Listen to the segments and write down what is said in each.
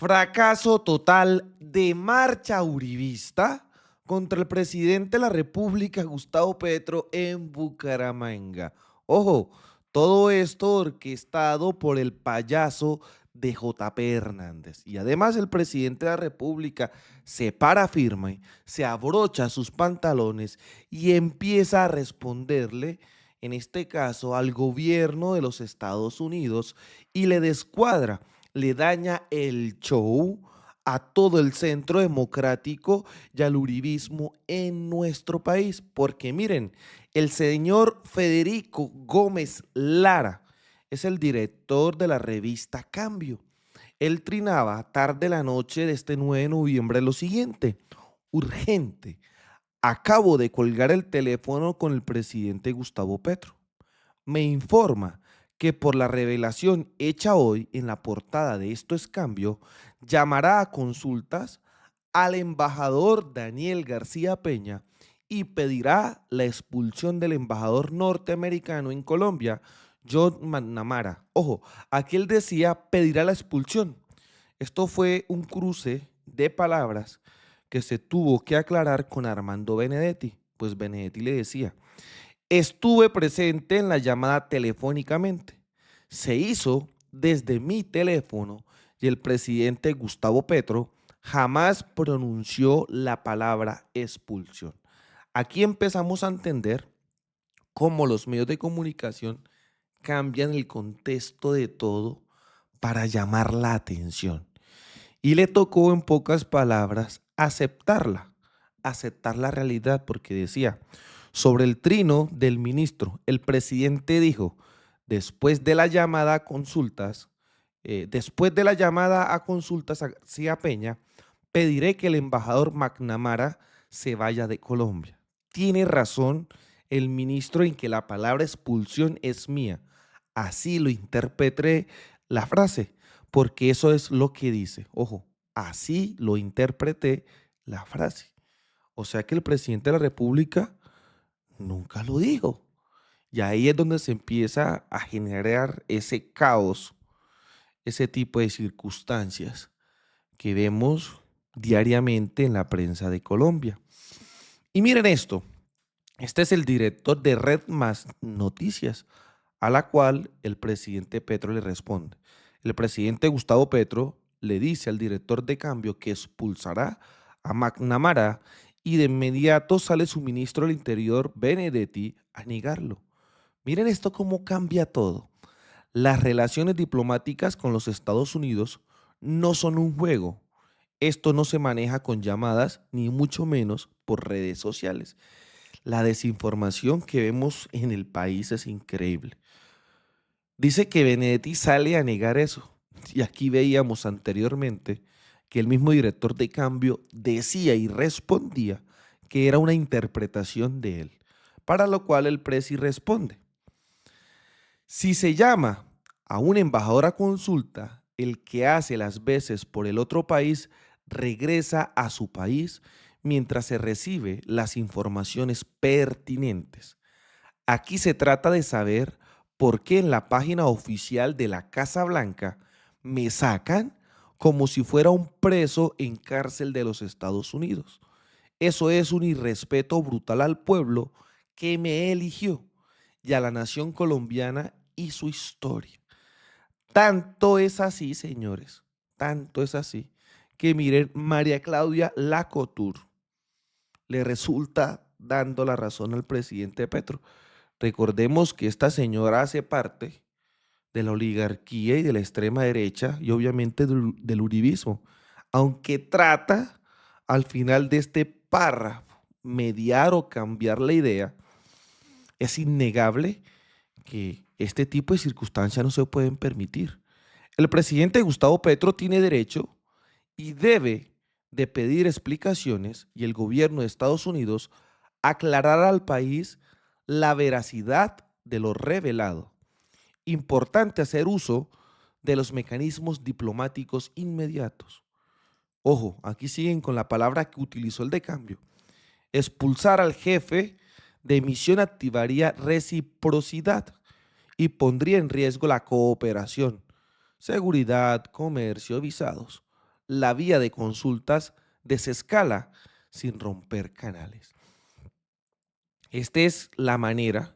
Fracaso total de marcha uribista contra el presidente de la República, Gustavo Petro, en Bucaramanga. Ojo, todo esto orquestado por el payaso de JP Hernández. Y además el presidente de la República se para firme, se abrocha sus pantalones y empieza a responderle, en este caso, al gobierno de los Estados Unidos y le descuadra, le daña el show a todo el centro democrático y al uribismo en nuestro país. Porque miren, el señor Federico Gómez Lara es el director de la revista Cambio. Él trinaba tarde la noche de este 9 de noviembre lo siguiente: urgente, acabo de colgar el teléfono con el presidente Gustavo Petro. Me informa que por la revelación hecha hoy en la portada de Esto es Cambio, llamará a consultas al embajador Daniel García Peña y pedirá la expulsión del embajador norteamericano en Colombia, John McNamara. Ojo, aquí él decía pedirá la expulsión. Esto fue un cruce de palabras que se tuvo que aclarar con Armando Benedetti. Pues Benedetti le decía: estuve presente en la llamada telefónicamente. Se hizo desde mi teléfono y el presidente Gustavo Petro jamás pronunció la palabra expulsión. Aquí empezamos a entender cómo los medios de comunicación cambian el contexto de todo para llamar la atención. Y le tocó, en pocas palabras, aceptar la realidad, porque decía, sobre el trino del ministro, el presidente dijo, después de la llamada a consultas, hacia Peña, pediré que el embajador McNamara se vaya de Colombia. Tiene razón el ministro en que la palabra expulsión es mía. Así lo interpreté la frase, porque eso es lo que dice. Ojo, así lo interpreté la frase. O sea que el presidente de la República nunca lo dijo. Y ahí es donde se empieza a generar ese caos, ese tipo de circunstancias que vemos diariamente en la prensa de Colombia. Y miren esto, este es el director de Red Más Noticias, a la cual el presidente Petro le responde. El presidente Gustavo Petro le dice al director de Cambio que expulsará a McNamara y de inmediato sale su ministro del Interior, Benedetti, a negarlo. Miren esto cómo cambia todo. Las relaciones diplomáticas con los Estados Unidos no son un juego. Esto no se maneja con llamadas ni mucho menos por redes sociales. La desinformación que vemos en el país es increíble. Dice que Benedetti sale a negar eso. Y aquí veíamos anteriormente que el mismo director de Cambio decía y respondía que era una interpretación de él. Para lo cual el presi responde: si se llama a un embajador a consulta, el que hace las veces por el otro país regresa a su país mientras se recibe las informaciones pertinentes. Aquí se trata de saber por qué en la página oficial de la Casa Blanca me sacan como si fuera un preso en cárcel de los Estados Unidos. Eso es un irrespeto brutal al pueblo que me eligió y a la nación colombiana y su historia. Tanto es así, señores, tanto es así, que miren, María Claudia Lacotur le resulta dando la razón al presidente Petro. Recordemos que esta señora hace parte de la oligarquía y de la extrema derecha y obviamente del uribismo, aunque trata al final de este párrafo mediar o cambiar la idea. Es innegable que este tipo de circunstancias no se pueden permitir. El presidente Gustavo Petro tiene derecho y debe de pedir explicaciones, y el gobierno de Estados Unidos aclarar al país la veracidad de lo revelado. Importante hacer uso de los mecanismos diplomáticos inmediatos. Ojo, aquí siguen con la palabra que utilizó el de Cambio. Expulsar al jefe de misión activaría reciprocidad y pondría en riesgo la cooperación, seguridad, comercio, visados. la vía de consultas desescala sin romper canales. Esta es la manera,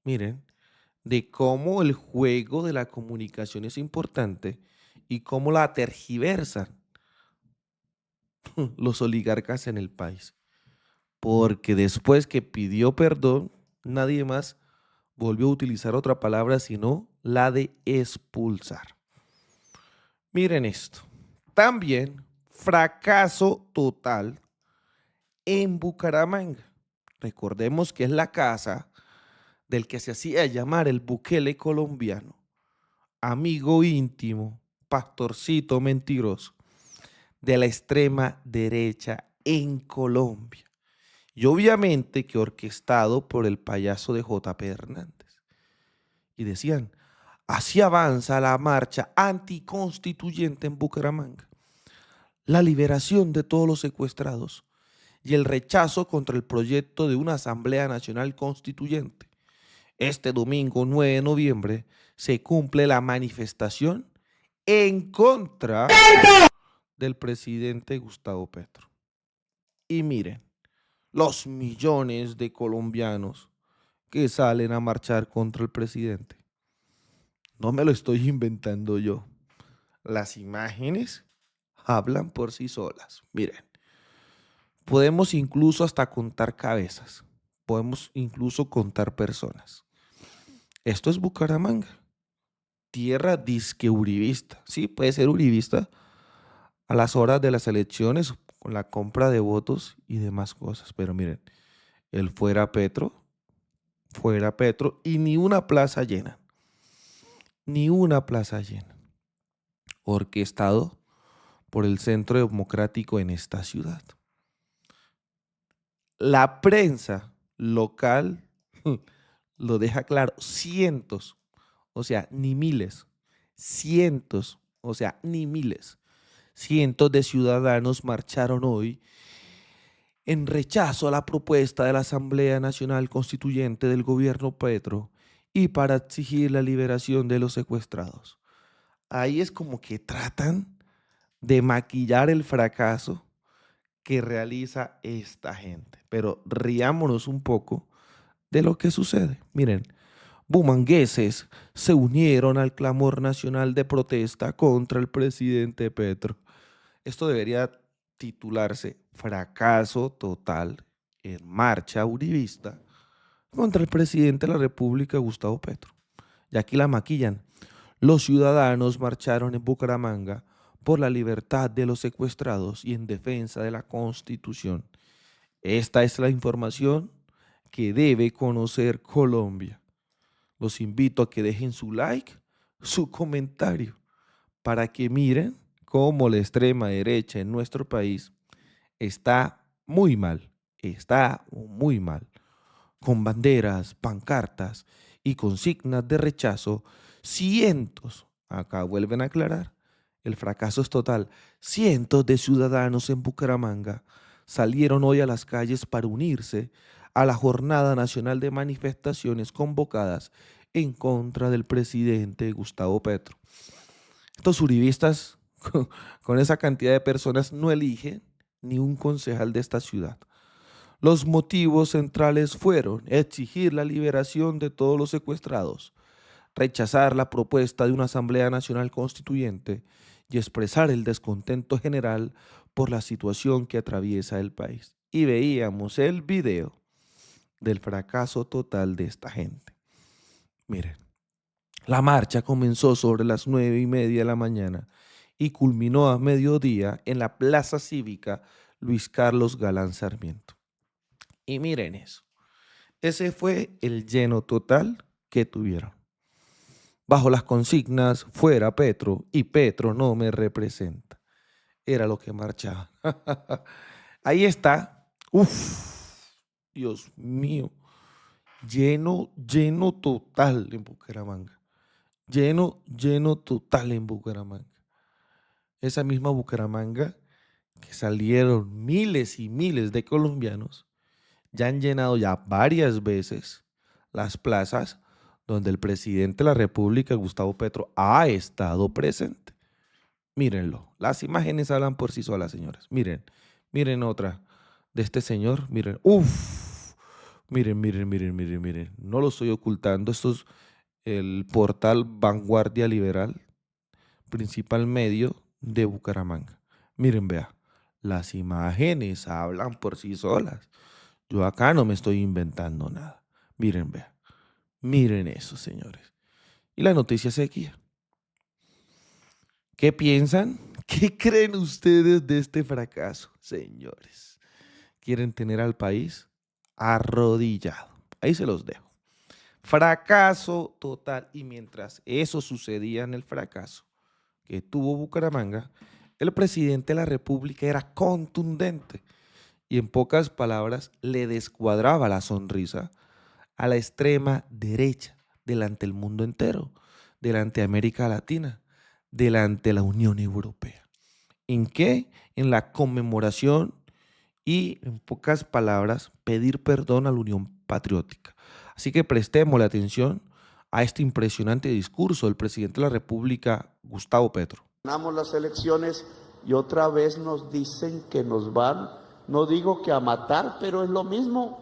miren, de cómo el juego de la comunicación es importante y cómo la tergiversan los oligarcas en el país. Porque después que pidió perdón, nadie más volvió a utilizar otra palabra sino la de expulsar. Miren esto. También fracaso total en Bucaramanga. Recordemos que es la casa del que se hacía llamar el Bukele colombiano, amigo íntimo, pastorcito mentiroso de la extrema derecha en Colombia. Y obviamente que orquestado por el payaso de J.P. Hernández. Y decían, así avanza la marcha anticonstituyente en Bucaramanga. La liberación de todos los secuestrados y el rechazo contra el proyecto de una Asamblea Nacional Constituyente. Este domingo 9 de noviembre se cumple la manifestación en contra del presidente Gustavo Petro. Y miren, los millones de colombianos que salen a marchar contra el presidente. No me lo estoy inventando yo. Las imágenes hablan por sí solas. Miren, podemos incluso hasta contar cabezas. Podemos incluso contar personas. Esto es Bucaramanga, tierra disque uribista. Sí, puede ser uribista a las horas de las elecciones, con la compra de votos y demás cosas. Pero miren, el fuera Petro y ni una plaza llena. Ni una plaza llena. Orquestado por el Centro Democrático en esta ciudad. La prensa local lo deja claro, cientos, o sea, ni miles, cientos, o sea, ni miles, cientos de ciudadanos marcharon hoy en rechazo a la propuesta de la Asamblea Nacional Constituyente del gobierno Petro y para exigir la liberación de los secuestrados. Ahí es como que tratan de maquillar el fracaso que realiza esta gente. Pero riámonos un poco de lo que sucede. Miren, bumangueses se unieron al clamor nacional de protesta contra el presidente Petro. Esto debería titularse Fracaso total en marcha uribista contra el presidente de la República, Gustavo Petro. Y aquí la maquillan. Los ciudadanos marcharon en Bucaramanga por la libertad de los secuestrados y en defensa de la Constitución. Esta es la información que debe conocer Colombia. Los invito a que dejen su like, su comentario, para que miren cómo la extrema derecha en nuestro país está muy mal, con banderas, pancartas y consignas de rechazo, cientos, acá vuelven a aclarar, el fracaso es total, cientos de ciudadanos en Bucaramanga salieron hoy a las calles para unirse a la Jornada Nacional de Manifestaciones convocadas en contra del presidente Gustavo Petro. Estos uribistas, con esa cantidad de personas, no eligen ni un concejal de esta ciudad. Los motivos centrales fueron exigir la liberación de todos los secuestrados, rechazar la propuesta de una Asamblea Nacional Constituyente y expresar el descontento general por la situación que atraviesa el país. Y veíamos el video del fracaso total de esta gente. Miren, la marcha comenzó sobre las 9:30 de la mañana y culminó a mediodía en la Plaza Cívica Luis Carlos Galán Sarmiento. Y miren eso, ese fue el lleno total que tuvieron. Bajo las consignas, fuera Petro y Petro no me representa. Era lo que marchaba. Ahí está. Uf, Dios mío. Lleno total en Bucaramanga. Lleno total en Bucaramanga. Esa misma Bucaramanga que salieron miles y miles de colombianos, ya han llenado ya varias veces las plazas donde el presidente de la República, Gustavo Petro, ha estado presente. Mírenlo. Las imágenes hablan por sí solas, señores. Miren otra de este señor. Miren. Uf. Miren. No lo estoy ocultando. Esto es el portal Vanguardia Liberal, principal medio de Bucaramanga. Miren, vea. Las imágenes hablan por sí solas. Yo acá no me estoy inventando nada. Miren, vea. Miren eso, señores. Y la noticia seguía. ¿Qué piensan? ¿Qué creen ustedes de este fracaso, señores? ¿Quieren tener al país arrodillado? Ahí se los dejo. Fracaso total. Y mientras eso sucedía en el fracaso que tuvo Bucaramanga, el presidente de la República era contundente y en pocas palabras le descuadraba la sonrisa a la extrema derecha delante del mundo entero, delante de América Latina, delante de la Unión Europea. ¿En qué? En la conmemoración y, en pocas palabras, pedir perdón a la Unión Patriótica. Así que prestemos la atención a este impresionante discurso del presidente de la República, Gustavo Petro. Ganamos las elecciones y otra vez nos dicen que nos van, no digo que a matar, pero es lo mismo.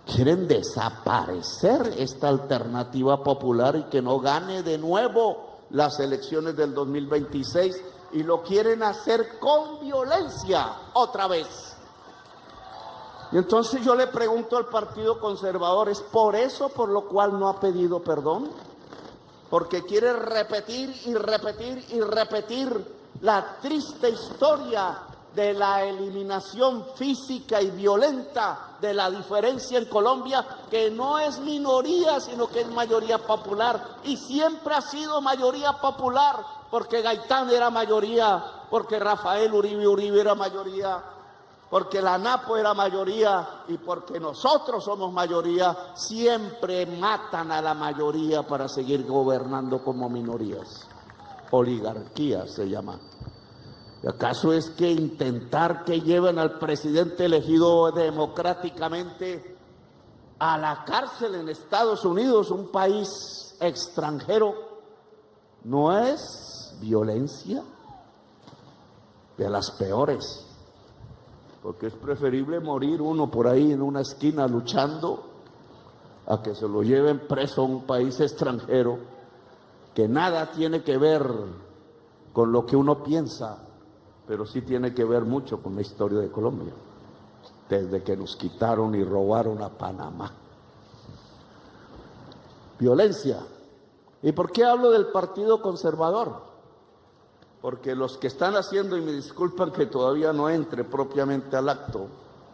Quieren desaparecer esta alternativa popular y que no gane de nuevo las elecciones del 2026 y lo quieren hacer con violencia otra vez. Y entonces yo le pregunto al Partido Conservador, ¿es por eso por lo cual no ha pedido perdón? Porque quiere repetir y repetir y repetir la triste historia de la eliminación física y violenta de la diferencia en Colombia, que no es minoría, sino que es mayoría popular, y siempre ha sido mayoría popular, porque Gaitán era mayoría, porque Rafael Uribe era mayoría, porque la Napo era mayoría y porque nosotros somos mayoría. Siempre matan a la mayoría para seguir gobernando como minorías. Oligarquía se llama. ¿Y acaso es que intentar que lleven al presidente elegido democráticamente a la cárcel en Estados Unidos, un país extranjero, no es violencia? De las peores. Porque es preferible morir uno por ahí en una esquina luchando a que se lo lleven preso a un país extranjero que nada tiene que ver con lo que uno piensa, pero sí tiene que ver mucho con la historia de Colombia, desde que nos quitaron y robaron a Panamá. Violencia. ¿Y por qué hablo del Partido Conservador? Porque los que están haciendo, y me disculpan que todavía no entre propiamente al acto,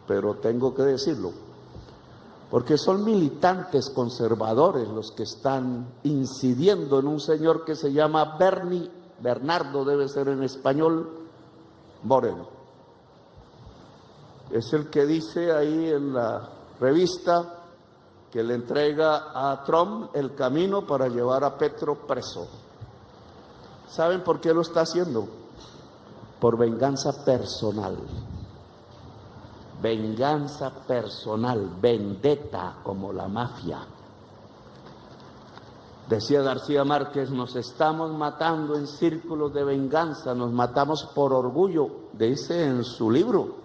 pero tengo que decirlo, porque son militantes conservadores los que están incidiendo en un señor que se llama Bernardo debe ser en español, Moreno. Es el que dice ahí en la revista que le entrega a Trump el camino para llevar a Petro preso. ¿Saben por qué lo está haciendo? Por venganza personal. Venganza personal, vendetta como la mafia. Decía García Márquez, nos estamos matando en círculos de venganza, nos matamos por orgullo, dice en su libro.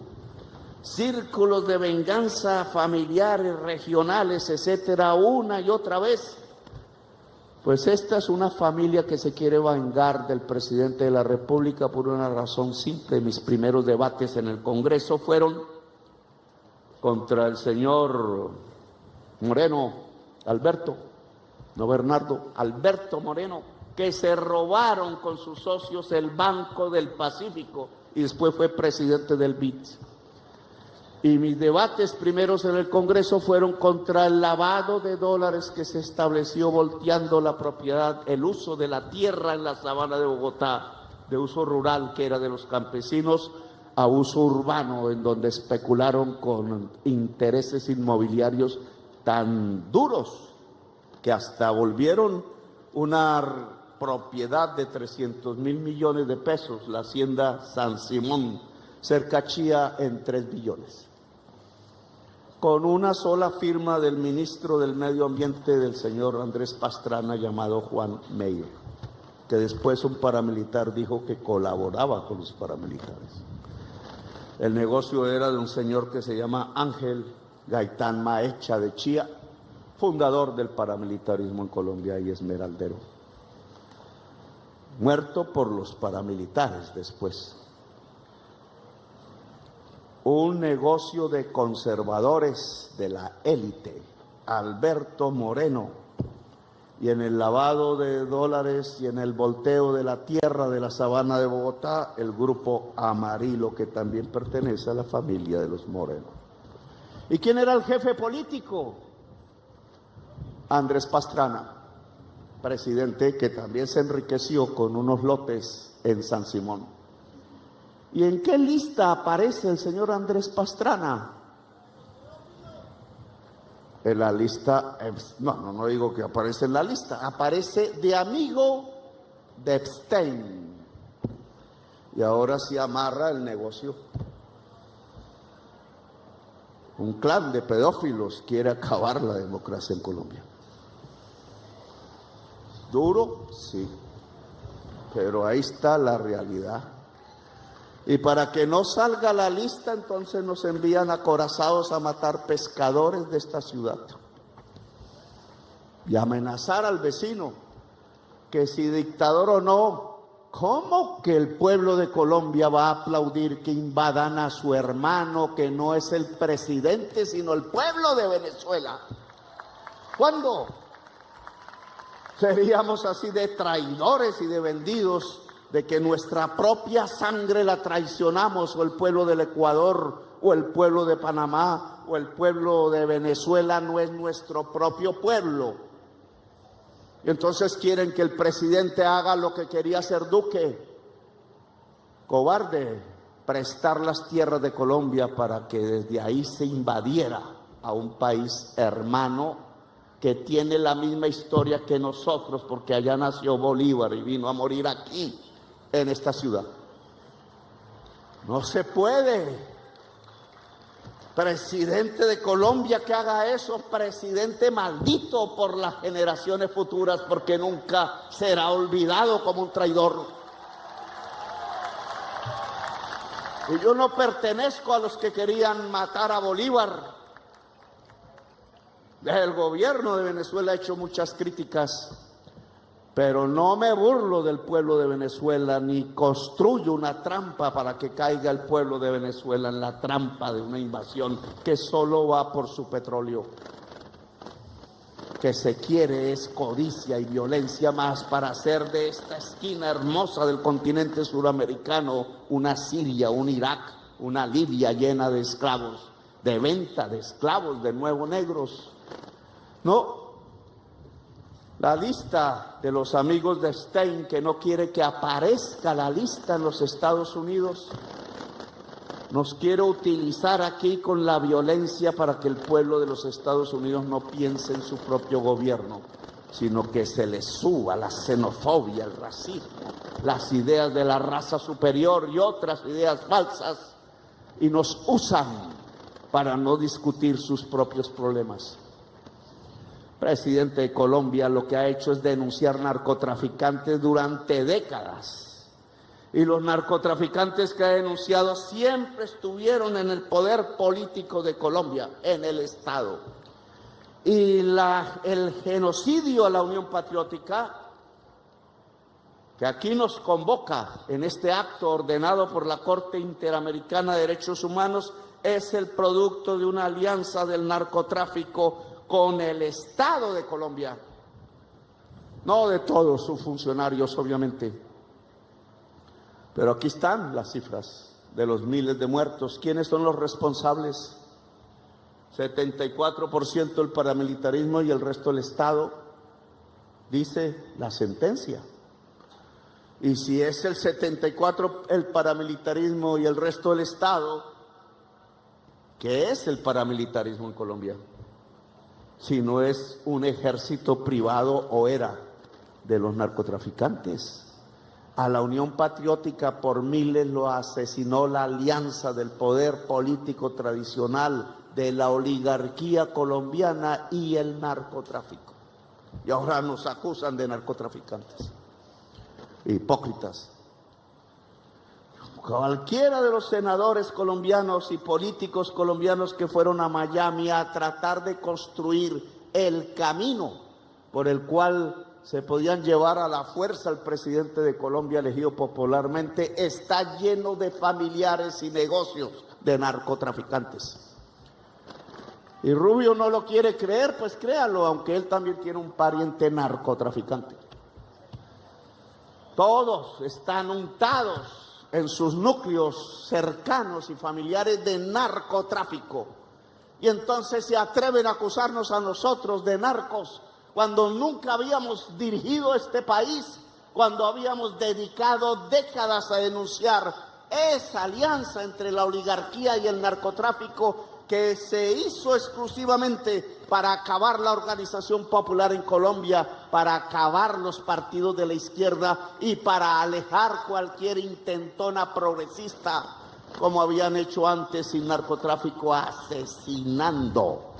Círculos de venganza familiares, regionales, etcétera, una y otra vez. Pues esta es una familia que se quiere vengar del presidente de la República por una razón simple. Mis primeros debates en el Congreso fueron contra el señor Moreno, Alberto, no Bernardo, Alberto Moreno, que se robaron con sus socios el Banco del Pacífico y después fue presidente del BID. Y mis debates primeros en el Congreso fueron contra el lavado de dólares que se estableció volteando la propiedad, el uso de la tierra en la sabana de Bogotá, de uso rural que era de los campesinos, a uso urbano, en donde especularon con intereses inmobiliarios tan duros que hasta volvieron una propiedad de 300.000 millones de pesos, la hacienda San Simón, cerca Chía, en 3 billones. Con una sola firma del ministro del Medio Ambiente, del señor Andrés Pastrana, llamado Juan Meyer. porque después un paramilitar dijo que colaboraba con los paramilitares. El negocio era de un señor que se llama Ángel Gaitán Maecha de Chía, fundador del paramilitarismo en Colombia y esmeraldero, muerto por los paramilitares después. Un negocio de conservadores de la élite, Alberto Moreno, y en el lavado de dólares y en el volteo de la tierra de la sabana de Bogotá, el grupo Amarillo, que también pertenece a la familia de los Moreno. ¿Y quién era el jefe político? Andrés Pastrana, presidente que también se enriqueció con unos lotes en San Simón. ¿Y en qué lista aparece el señor Andrés Pastrana? En la lista, no digo que aparece en la lista, aparece de amigo de Epstein. Y ahora sí amarra el negocio. Un clan de pedófilos quiere acabar la democracia en Colombia. ¿Duro? Sí. Pero ahí está la realidad. Y para que no salga la lista, entonces nos envían acorazados a matar pescadores de esta ciudad. Y amenazar al vecino, que si dictador o no, ¿cómo que el pueblo de Colombia va a aplaudir que invadan a su hermano, que no es el presidente, sino el pueblo de Venezuela? ¿Cuándo? Seríamos así de traidores y de vendidos, de que nuestra propia sangre la traicionamos, o el pueblo del Ecuador, o el pueblo de Panamá, o el pueblo de Venezuela no es nuestro propio pueblo. Y entonces quieren que el presidente haga lo que quería hacer Duque, cobarde, prestar las tierras de Colombia para que desde ahí se invadiera a un país hermano que tiene la misma historia que nosotros, porque allá nació Bolívar y vino a morir aquí, en esta ciudad. No se puede. Presidente de Colombia que haga eso, presidente maldito por las generaciones futuras, porque nunca será olvidado como un traidor. Y yo no pertenezco a los que querían matar a Bolívar. El gobierno de Venezuela ha hecho muchas críticas, pero no me burlo del pueblo de Venezuela, ni construyo una trampa para que caiga el pueblo de Venezuela en la trampa de una invasión que solo va por su petróleo. Que se quiere es codicia y violencia más para hacer de esta esquina hermosa del continente suramericano una Siria, un Irak, una Libia llena de esclavos, de venta de esclavos, de nuevo negros. No. La lista de los amigos de Stein, que no quiere que aparezca la lista en los Estados Unidos, nos quiere utilizar aquí con la violencia para que el pueblo de los Estados Unidos no piense en su propio gobierno, sino que se le suba la xenofobia, el racismo, las ideas de la raza superior y otras ideas falsas, y nos usan para no discutir sus propios problemas. Presidente de Colombia lo que ha hecho es denunciar narcotraficantes durante décadas. Y los narcotraficantes que ha denunciado siempre estuvieron en el poder político de Colombia, en el Estado. Y el genocidio a la Unión Patriótica, que aquí nos convoca en este acto ordenado por la Corte Interamericana de Derechos Humanos, es el producto de una alianza del narcotráfico con el Estado de Colombia, no de todos sus funcionarios, obviamente. Pero aquí están las cifras de los miles de muertos. ¿Quiénes son los responsables? 74% el paramilitarismo y el resto el Estado, dice la sentencia. Y si es el 74% el paramilitarismo y el resto el Estado, ¿qué es el paramilitarismo en Colombia? Si no es un ejército privado, o era, de los narcotraficantes. A la Unión Patriótica por miles lo asesinó la alianza del poder político tradicional, de la oligarquía colombiana y el narcotráfico. Y ahora nos acusan de narcotraficantes. hipócritas. Cualquiera de los senadores colombianos y políticos colombianos que fueron a Miami a tratar de construir el camino por el cual se podían llevar a la fuerza al presidente de Colombia elegido popularmente, está lleno de familiares y negocios de narcotraficantes. Y Rubio no lo quiere creer, pues créalo, aunque él también tiene un pariente narcotraficante. Todos están untados en sus núcleos cercanos y familiares de narcotráfico. Y entonces se atreven a acusarnos a nosotros de narcos cuando nunca habíamos dirigido este país, cuando habíamos dedicado décadas a denunciar esa alianza entre la oligarquía y el narcotráfico que se hizo exclusivamente para acabar la organización popular en Colombia, para acabar los partidos de la izquierda y para alejar cualquier intentona progresista, como habían hecho antes sin narcotráfico, asesinando.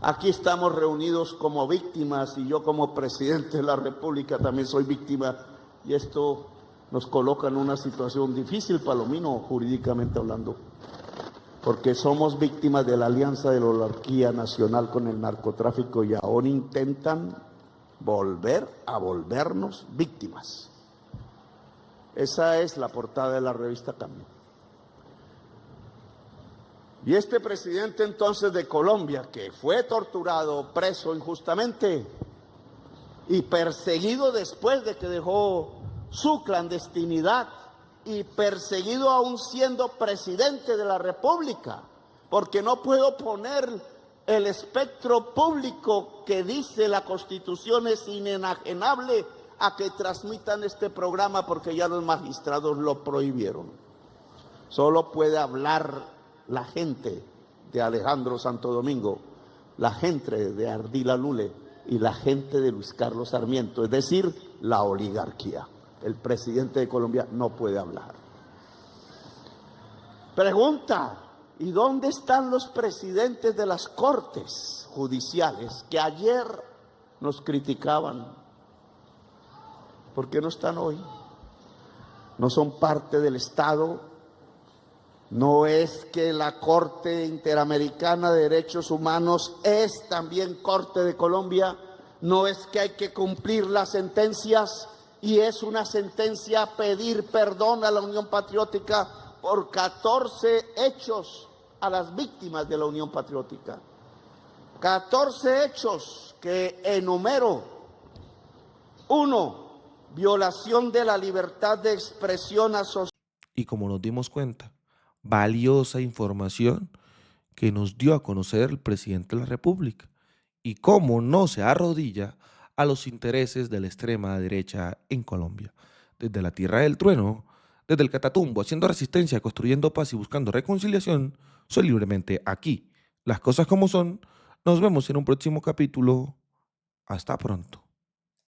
Aquí estamos reunidos como víctimas y yo como presidente de la República también soy víctima, y esto nos coloca en una situación difícil, Palomino, jurídicamente hablando, porque somos víctimas de la alianza de la oligarquía nacional con el narcotráfico y ahora intentan volver a volvernos víctimas. Esa es la portada de la revista Cambio. Y este presidente entonces de Colombia, que fue torturado, preso injustamente y perseguido después de que dejó su clandestinidad, y perseguido aún siendo presidente de la República, porque no puedo poner el espectro público que dice la Constitución es inenajenable a que transmitan este programa, porque ya los magistrados lo prohibieron. Solo puede hablar la gente de Alejandro Santo Domingo, la gente de Ardila Lule y la gente de Luis Carlos Sarmiento, es decir, la oligarquía. El presidente de Colombia no puede hablar. Pregunta, ¿y dónde están los presidentes de las cortes judiciales que ayer nos criticaban? ¿Por qué no están hoy? ¿No son parte del Estado? ¿No es que la Corte Interamericana de Derechos Humanos es también Corte de Colombia? ¿No es que hay que cumplir las sentencias? Y es una sentencia pedir perdón a la Unión Patriótica por 14 hechos a las víctimas de la Unión Patriótica. 14 hechos que enumero. 1. Violación de la libertad de expresión asociada. Y como nos dimos cuenta, valiosa información que nos dio a conocer el presidente de la República y cómo no se arrodilla a los intereses de la extrema derecha en Colombia. Desde la tierra del trueno, desde el Catatumbo, haciendo resistencia, construyendo paz y buscando reconciliación, soy libremente aquí. Las cosas como son. Nos vemos en un próximo capítulo. Hasta pronto.